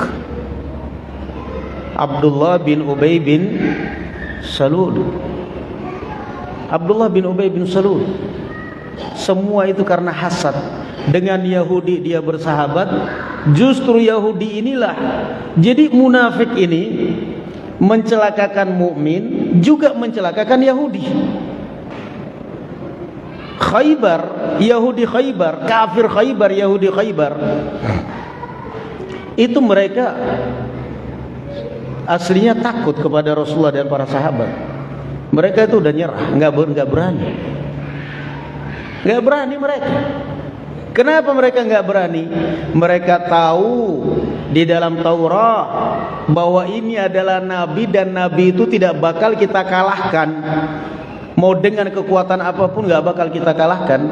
Abdullah bin Ubay bin Salul. Abdullah bin Ubay bin Salul. Semua itu karena hasad. Dengan Yahudi dia bersahabat. Justru Yahudi inilah. Jadi munafik ini mencelakakan mukmin, juga mencelakakan Yahudi. Khaybar, Yahudi Khaybar, kafir Khaybar, Yahudi Khaybar, itu mereka aslinya takut kepada Rasulullah dan para sahabat. Mereka itu udah nyerah, nggak berani mereka. Kenapa mereka nggak berani? Mereka tahu di dalam Taurat bahwa ini adalah nabi dan nabi itu tidak bakal kita kalahkan. Mau dengan kekuatan apapun nggak bakal kita kalahkan.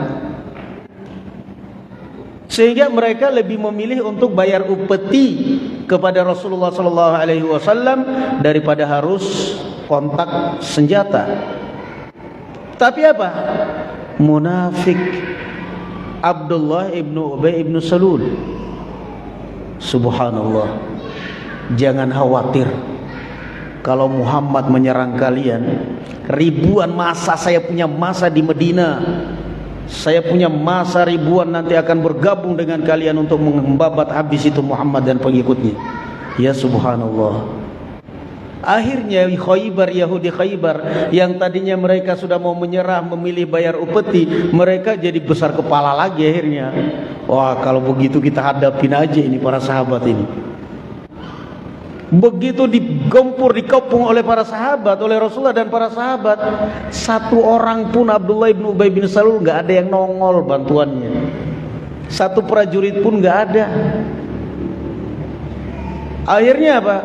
Sehingga mereka lebih memilih untuk bayar upeti kepada Rasulullah SAW daripada harus kontak senjata. Tapi apa? Munafik Abdullah ibnu Ubay ibnu Salul. Subhanallah. Jangan khawatir kalau Muhammad menyerang kalian. Ribuan masa, saya punya masa di Medina, saya punya masa ribuan nanti akan bergabung dengan kalian untuk membabat habis itu Muhammad dan pengikutnya. Ya subhanallah. Akhirnya Khaybar, Yahudi Khaybar yang tadinya mereka sudah mau menyerah, memilih bayar upeti, mereka jadi besar kepala lagi akhirnya. Wah, kalau begitu kita hadapin aja ini para sahabat ini. Begitu digempur, dikepung oleh para sahabat, oleh Rasulullah dan para sahabat, satu orang pun Abdullah ibn Ubay bin Salul nggak ada yang nongol bantuannya. Satu prajurit pun nggak ada. Akhirnya apa?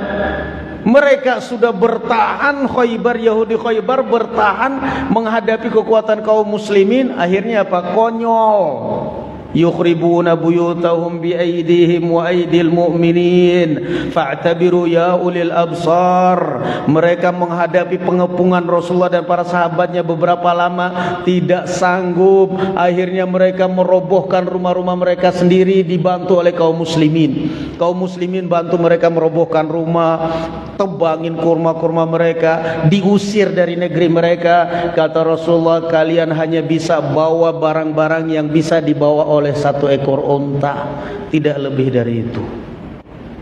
Mereka sudah bertahan, Khaybar, Yahudi Khaybar bertahan menghadapi kekuatan kaum muslimin. Akhirnya apa? Konyol. Yukhribuna buyutahum biaydihim wa aydil mu'minin fa'tabiru ya ulil absar. Mereka menghadapi pengepungan Rasulullah dan para sahabatnya beberapa lama, tidak sanggup. Akhirnya mereka merobohkan rumah-rumah mereka sendiri, dibantu oleh kaum muslimin. Kaum muslimin bantu mereka merobohkan rumah, tebangin kurma-kurma mereka, diusir dari negeri mereka. Kata Rasulullah, kalian hanya bisa bawa barang-barang yang bisa dibawa oleh satu ekor unta, tidak lebih dari itu.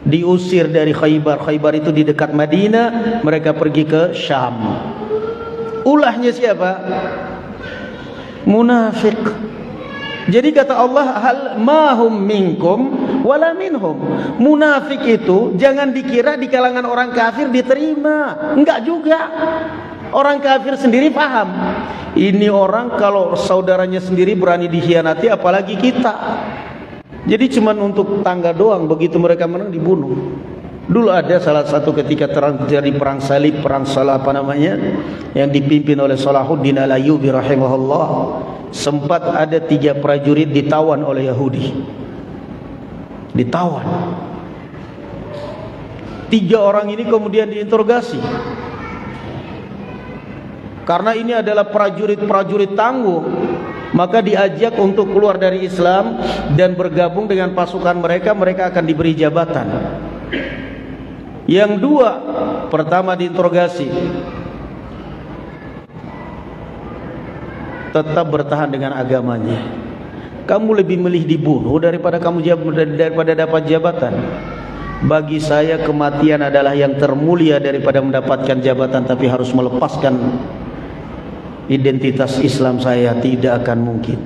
Diusir dari Khaybar. Khaybar itu di dekat Madinah, mereka pergi ke Syam. Ulahnya siapa? Munafik. Jadi kata Allah, hal mahum minkum wala minhum. Munafik itu jangan dikira di kalangan orang kafir diterima. Enggak juga. Orang kafir sendiri paham. Ini orang kalau saudaranya sendiri berani dikhianati, apalagi kita. Jadi cuman untuk tangga doang, begitu mereka menang dibunuh. Dulu ada salah satu ketika terjadi perang salib, perang salah apa namanya, yang dipimpin oleh Salahuddin Al-Ayyubi rahimahullah. Sempat ada 3 prajurit ditawan oleh Yahudi. Ditawan. 3 orang ini kemudian diinterogasi. Karena ini adalah prajurit-prajurit tangguh, maka diajak untuk keluar dari Islam dan bergabung dengan pasukan mereka. Mereka akan diberi jabatan. Yang 2, pertama diinterogasi, tetap bertahan dengan agamanya. Kamu lebih milih dibunuh daripada dapat jabatan. Bagi saya kematian adalah yang termulia daripada mendapatkan jabatan, tapi harus melepaskan identitas Islam saya tidak akan mungkin.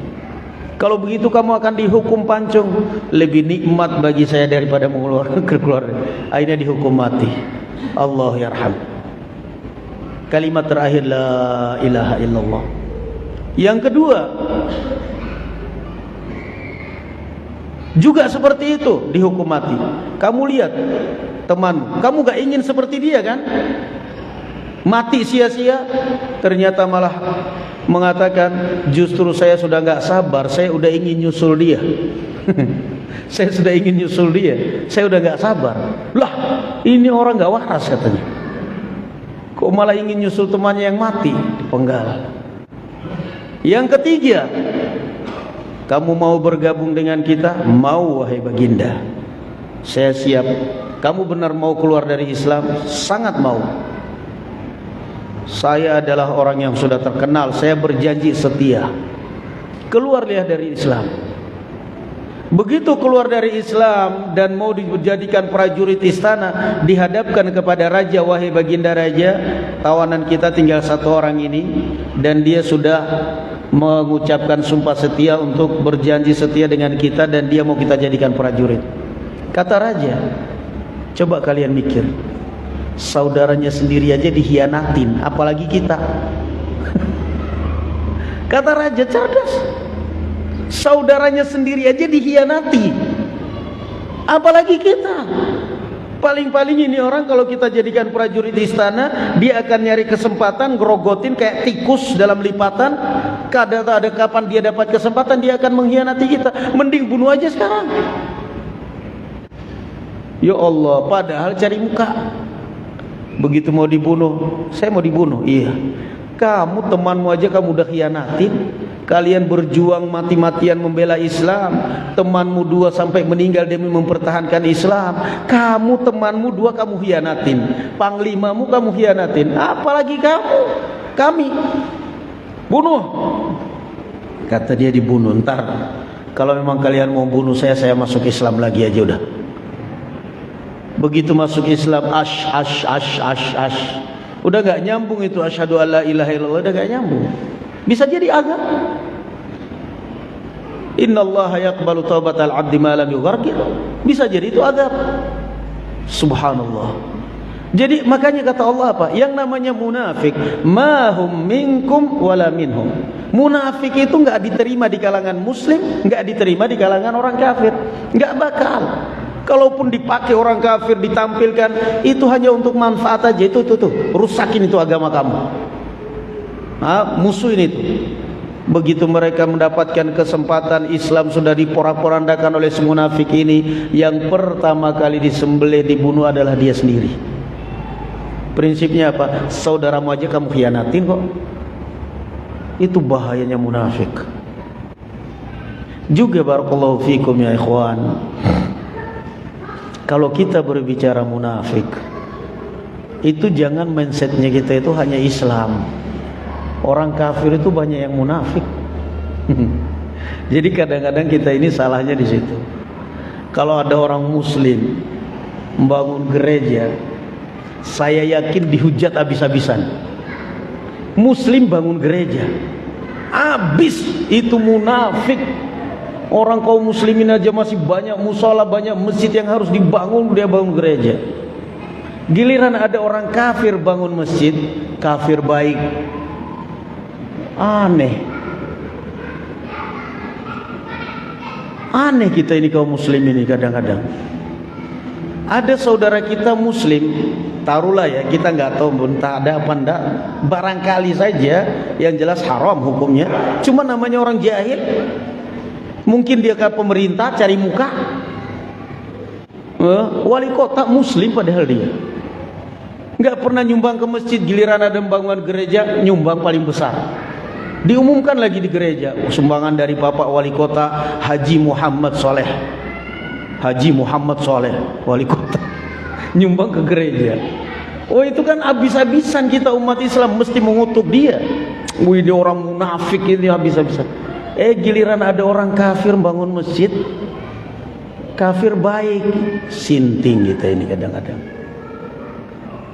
Kalau begitu kamu akan dihukum pancung. Lebih nikmat bagi saya daripada mengeluarkan keluarga. Akhirnya dihukum mati. Allah yarham. Kalimat terakhir la ilaha illallah. Yang kedua juga seperti itu, dihukum mati. Kamu lihat teman, kamu gak ingin seperti dia kan? Mati sia-sia, ternyata malah mengatakan, justru saya sudah gak sabar, saya udah ingin nyusul dia. Saya sudah ingin nyusul dia, saya udah gak sabar. Lah, ini orang gak waras katanya. Kok malah ingin nyusul temannya yang mati, dipenggal. Yang ketiga, kamu mau bergabung dengan kita? Mau, wahai baginda. Saya siap. Kamu benar mau keluar dari Islam? Sangat mau. Saya adalah orang yang sudah terkenal, saya berjanji setia. Keluarlah dari Islam. Begitu keluar dari Islam dan mau dijadikan prajurit istana, dihadapkan kepada raja, wahai baginda raja, tawanan kita tinggal 1 orang ini, dan dia sudah mengucapkan sumpah setia untuk berjanji setia dengan kita dan dia mau kita jadikan prajurit. Kata raja, coba kalian mikir, saudaranya sendiri aja dikhianatin, apalagi kita. Kata raja cerdas, saudaranya sendiri aja dikhianati, apalagi kita. Paling-paling ini orang kalau kita jadikan prajurit di istana, dia akan nyari kesempatan grogotin kayak tikus dalam lipatan. Kadang ada kapan dia dapat kesempatan, dia akan mengkhianati kita. Mending bunuh aja sekarang. Ya Allah, padahal cari muka. Begitu mau dibunuh, saya mau dibunuh. Iya. Kamu temanmu aja kamu udah khianatin. Kalian berjuang mati-matian membela Islam, temanmu 2 sampai meninggal demi mempertahankan Islam. Kamu temanmu 2 kamu hianatin, panglimamu kamu hianatin, apalagi kami. Bunuh. Kata dia dibunuh. Ntar kalau memang kalian mau bunuh saya masuk Islam lagi aja udah. Begitu masuk Islam, ash. Udah gak nyambung itu asyhadu alla ilaha illallah, udah gak nyambung. Bisa jadi agak. Innallaha yaqbalu taubatal 'abdi ma lam yugharqir. Bisa jadi itu agak. Subhanallah. Jadi makanya kata Allah apa? Yang namanya munafik, ma hum minkum wala minhum. Munafik itu enggak diterima di kalangan muslim, enggak diterima di kalangan orang kafir. Enggak bakal. Kalaupun dipakai orang kafir ditampilkan, itu hanya untuk manfaat aja. Itu rusakin itu agama kamu. Musuhin itu. Begitu mereka mendapatkan kesempatan, Islam sudah diporak-porandakan oleh si munafik ini, yang pertama kali disembelih dibunuh adalah dia sendiri. Prinsipnya apa? Saudaramu aja kamu khianatin kok. Itu bahayanya munafik. Juga barakallahu fikum ya ikhwan, kalau kita berbicara munafik, itu jangan mindsetnya kita itu hanya Islam. Orang kafir itu banyak yang munafik. Jadi kadang-kadang kita ini salahnya di situ. Kalau ada orang muslim membangun gereja, saya yakin dihujat habis-habisan. Muslim bangun gereja, habis itu munafik. Orang kaum muslimin aja masih banyak mushola, banyak masjid yang harus dibangun, dia bangun gereja. Giliran ada orang kafir bangun masjid, kafir baik. Aneh kita ini kaum muslim ini kadang-kadang. Ada saudara kita muslim, taruhlah ya, kita nggak tahu entah ada apa enggak, barangkali saja, yang jelas haram hukumnya. Cuma namanya orang jahil, mungkin dia ke pemerintah cari muka. Wali kota muslim padahal dia nggak pernah nyumbang ke masjid, giliran ada pembangunan gereja nyumbang paling besar. Diumumkan lagi di gereja, sumbangan dari Bapak Wali Kota Haji Muhammad Soleh. Haji Muhammad Soleh, Wali Kota, nyumbang ke gereja. Oh itu kan habis-habisan kita umat Islam mesti mengutuk dia. Wih dia orang munafik ini habis-habisan. Giliran ada orang kafir bangun masjid, kafir baik, sinting kita ini kadang-kadang.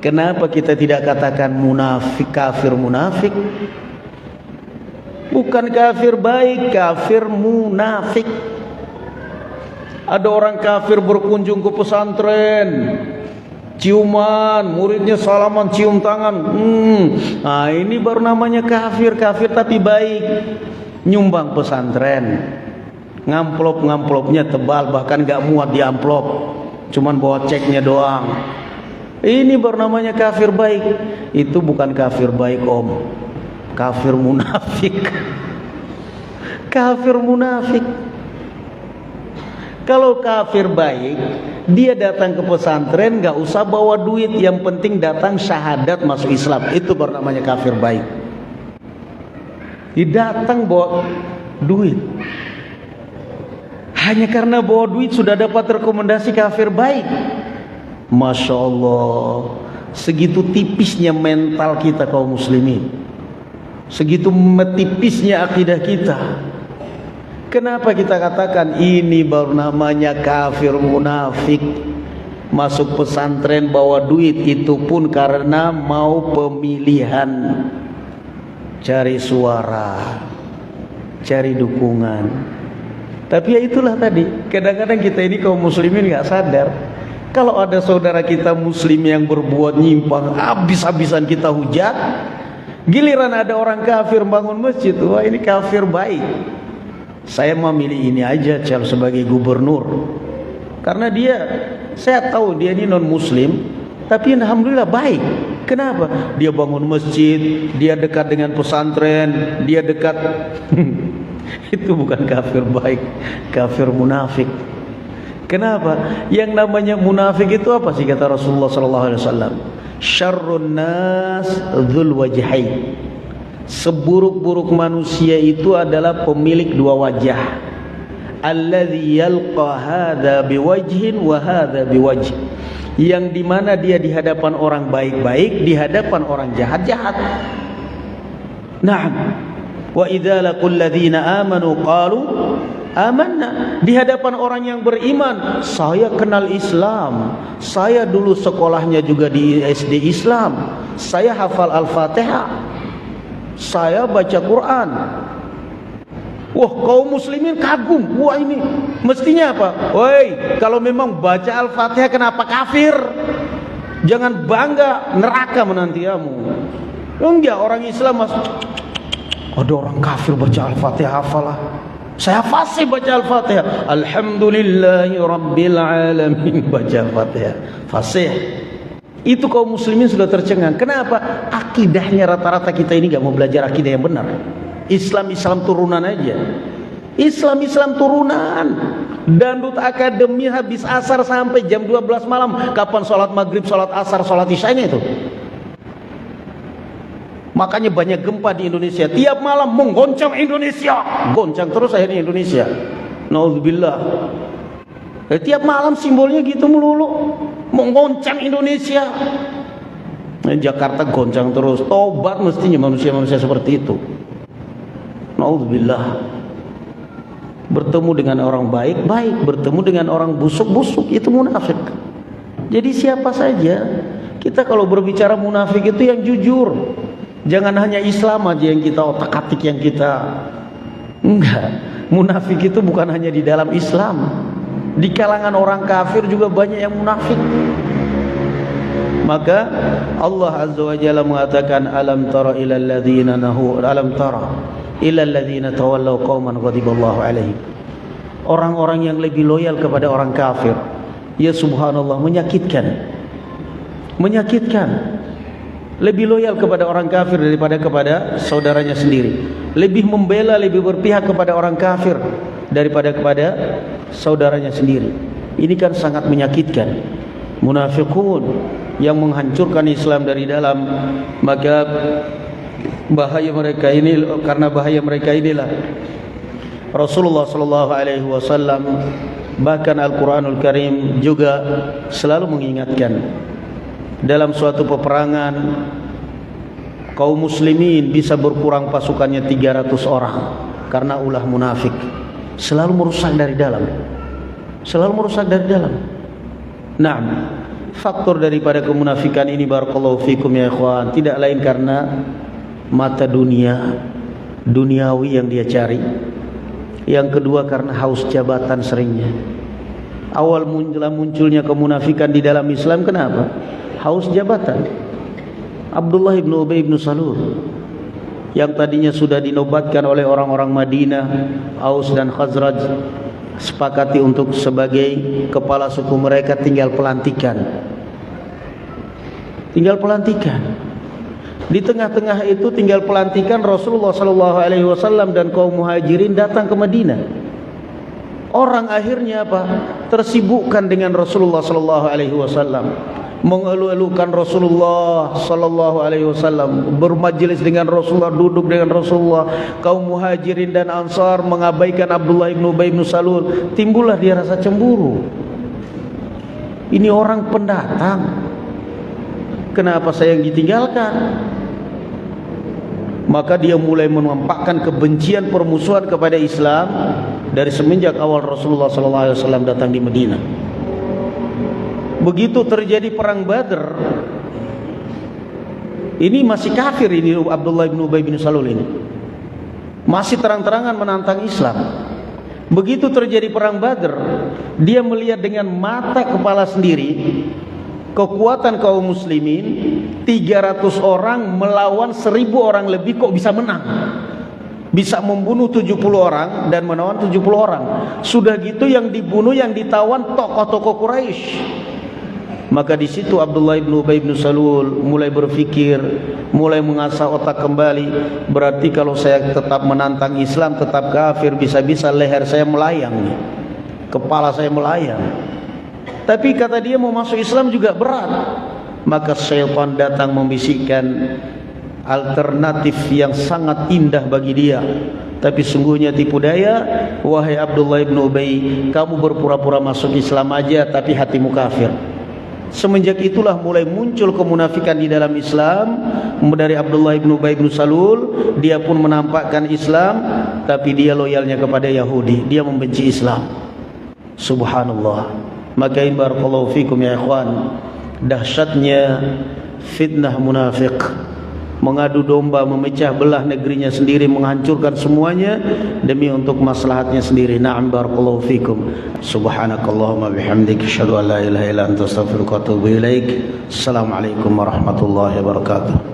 Kenapa kita tidak katakan munafik, kafir munafik? Bukan kafir baik, kafir munafik. Ada orang kafir berkunjung ke pesantren, ciuman, muridnya salaman, cium tangan. Nah ini baru namanya kafir, kafir tapi baik. Nyumbang pesantren, ngamplopnya tebal, bahkan gak muat di amplop, cuman bawa ceknya doang. Ini baru namanya kafir baik. Itu bukan kafir baik om, kafir munafik. Kafir munafik. Kalau kafir baik, dia datang ke pesantren gak usah bawa duit, yang penting datang syahadat masuk Islam. Itu baru namanya kafir baik. Dia datang bawa duit, hanya karena bawa duit sudah dapat rekomendasi kafir baik. Masya Allah, segitu tipisnya mental kita kaum muslimin, segitu tipisnya akidah kita. Kenapa kita katakan ini baru namanya kafir munafik? Masuk pesantren bawa duit, itu pun karena mau pemilihan, cari suara. cari dukungan. Tapi ya itulah tadi, kadang-kadang kita ini kaum muslimin nggak sadar. Kalau ada saudara kita muslim yang berbuat nyimpang, habis-habisan kita hujat. Giliran ada orang kafir bangun masjid, wah ini kafir baik. Saya memilih ini aja sebagai gubernur. Karena dia, saya tahu dia ini non muslim, tapi alhamdulillah baik. Kenapa? Dia bangun masjid, dia dekat dengan pesantren, dia dekat. Itu bukan kafir baik, kafir munafik. Kenapa? Yang namanya munafik itu apa sih kata Rasulullah sallallahu alaihi wasallam? Syarrun nas dzul wajhain. Seburuk-buruk manusia itu adalah pemilik dua wajah. Alladzi yalqa hadza biwajhin wa hadza biwajh. Yang dimana dia di hadapan orang baik-baik, di hadapan orang jahat-jahat. Naam. Wa idza laqul ladzina amanu qalu amanna. Di hadapan orang yang beriman, saya kenal Islam, saya dulu sekolahnya juga di SD Islam, saya hafal Al-Fatihah, saya baca Quran. Wah, kaum muslimin kagum. Wah, ini mestinya apa? Woi, kalau memang baca Al-Fatihah kenapa kafir? Jangan bangga, neraka menantiamu. Enggak, orang Islam ada orang kafir baca Al-Fatihah, hafalah. Saya fasih baca Al-Fatihah. Alhamdulillahi Rabbil Alamin. Baca Al-Fatihah fasih. Itu kaum muslimin sudah tercengang. Kenapa? Akidahnya rata-rata kita ini gak mau belajar akidah yang benar. Islam turunan aja. Islam turunan. Dandut akademi habis asar sampai jam 12 malam. Kapan sholat maghrib, sholat asar, sholat isyanya itu? Makanya banyak gempa di Indonesia. Tiap malam menggoncang Indonesia. Goncang terus akhirnya Indonesia. Nauzubillah. Tiap malam simbolnya gitu melulu. Menggoncang Indonesia. Jakarta goncang terus. Tobat mestinya manusia-manusia seperti itu. Nauzubillah. Bertemu dengan orang baik-baik, bertemu dengan orang busuk-busuk, itu munafik. Jadi siapa saja, kita kalau berbicara munafik itu yang jujur. Jangan hanya Islam aja yang kita otak-atik, yang kita enggak. Munafik itu bukan hanya di dalam Islam. Di kalangan orang kafir juga banyak yang munafik. Maka Allah Azza wa Jalla mengatakan alam tara ilal ladzina nahu alam tara ilal ladzina tawallaw qauman ghadiballahu alaihim. Orang-orang yang lebih loyal kepada orang kafir. Ya subhanallah, menyakitkan. Menyakitkan. Lebih loyal kepada orang kafir daripada kepada saudaranya sendiri. Lebih membela, lebih berpihak kepada orang kafir daripada kepada saudaranya sendiri. Ini kan sangat menyakitkan. Munafiqun yang menghancurkan Islam dari dalam. Maka bahaya mereka ini, karena bahaya mereka inilah Rasulullah sallallahu alaihi wasallam, bahkan Al-Qur'anul Karim juga selalu mengingatkan. Dalam suatu peperangan, kaum muslimin bisa berkurang pasukannya 300 orang karena ulah munafik. Selalu merusak dari dalam. Selalu merusak dari dalam. Nah, faktor daripada kemunafikan ini barakallahu fikum ya ikhwan, tidak lain karena mata dunia, duniawi yang dia cari. Yang kedua karena haus jabatan seringnya. Awal munculnya kemunafikan di dalam Islam kenapa? Haus jabatan. Abdullah ibn Ubay ibn Salul yang tadinya sudah dinobatkan oleh orang-orang Madinah, Aus dan Khazraj, sepakati untuk sebagai kepala suku mereka, tinggal pelantikan. Tinggal pelantikan. Di tengah-tengah itu tinggal pelantikan, Rasulullah sallallahu alaihi wasallam dan kaum Muhajirin datang ke Madinah. Orang akhirnya apa? Tersibukkan dengan Rasulullah sallallahu alaihi wasallam. Mengeluh-elukan Rasulullah sallallahu alaihi wasallam, bermajlis dengan Rasulullah, duduk dengan Rasulullah. Kaum Muhajirin dan Ansar mengabaikan Abdullah bin Ubay bin Salul. Timbullah dia rasa cemburu. Ini orang pendatang, kenapa saya yang ditinggalkan? Maka dia mulai menampakkan kebencian, permusuhan kepada Islam dari semenjak awal Rasulullah sallallahu alaihi wasallam datang di Madinah. Begitu terjadi perang Badr, ini masih kafir ini Abdullah bin Ubay bin Salul ini. masih terang-terangan menantang Islam. Begitu terjadi perang Badr, dia melihat dengan mata kepala sendiri kekuatan kaum muslimin, 300 orang melawan 1000 orang lebih kok bisa menang. Bisa membunuh 70 orang dan menawan 70 orang. Sudah gitu yang dibunuh, yang ditawan tokoh-tokoh Quraisy. Maka di situ Abdullah bin Ubay bin Salul mulai berpikir, mulai mengasah otak kembali. Berarti kalau saya tetap menantang Islam, tetap kafir, bisa-bisa leher saya melayang, kepala saya melayang. Tapi kata dia mau masuk Islam juga berat. Maka syaitan datang membisikkan alternatif yang sangat indah bagi dia. Tapi sungguhnya tipu daya. Wahai Abdullah bin Ubay, kamu berpura-pura masuk Islam aja tapi hatimu kafir. Semenjak itulah mulai muncul kemunafikan di dalam Islam dari Abdullah bin Ubay bin Salul. Dia pun menampakkan Islam, tapi dia loyalnya kepada Yahudi. Dia membenci Islam. Subhanallah. Maka barakallahu fikum ya ikhwan, dahsyatnya fitnah munafik, mengadu domba, memecah belah negerinya sendiri, menghancurkan semuanya demi untuk maslahatnya sendiri. Na'am barakallahu fikum. Subhanakallahumma bihamdika asyhadu an la ilaha illa anta astaghfiruka wa atubu ilaik. Assalamualaikum warahmatullahi wabarakatuh.